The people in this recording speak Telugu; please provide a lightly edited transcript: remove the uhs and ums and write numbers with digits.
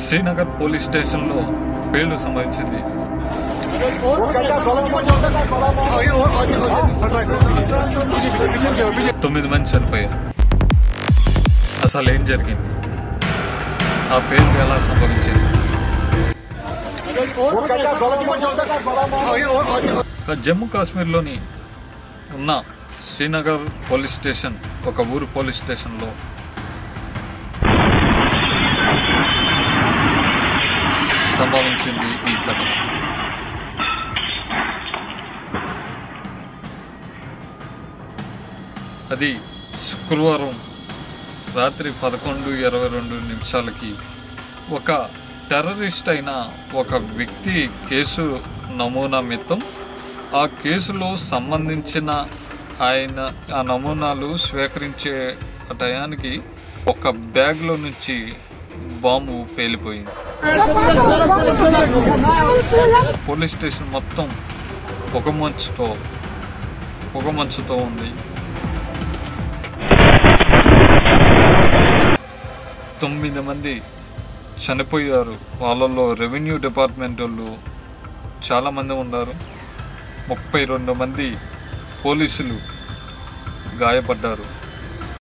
శ్రీనగర్ పోలీస్ స్టేషన్లో పేలుడు సంభవించింది. 9 మంది చనిపోయారు. అసలు ఏం జరిగింది? ఆ పేలుడు ఎలా సంభవించింది? జమ్మూ కాశ్మీర్లోని ఉన్న శ్రీనగర్ పోలీస్ స్టేషన్, ఒక ఊరు పోలీస్ స్టేషన్లో సంభవించింది ఈ ఘటన. అది శుక్రవారం రాత్రి 11:22 ఒక టెర్రరిస్ట్ అయిన ఒక వ్యక్తి కేసు నమూనా మిత్తం ఆ కేసులో సంబంధించిన ఆ నమూనాలు స్వీకరించే టయానికి ఒక బ్యాగ్లో నుంచి బాంబు పేలిపోయింది. పోలీస్ స్టేషన్ మొత్తం పొగమంచుతో ఉంది. 9 మంది చనిపోయారు. వాళ్ళల్లో రెవెన్యూ డిపార్ట్మెంట్ వాళ్ళు చాలామంది ఉన్నారు. 32 మంది పోలీసులు గాయపడ్డారు.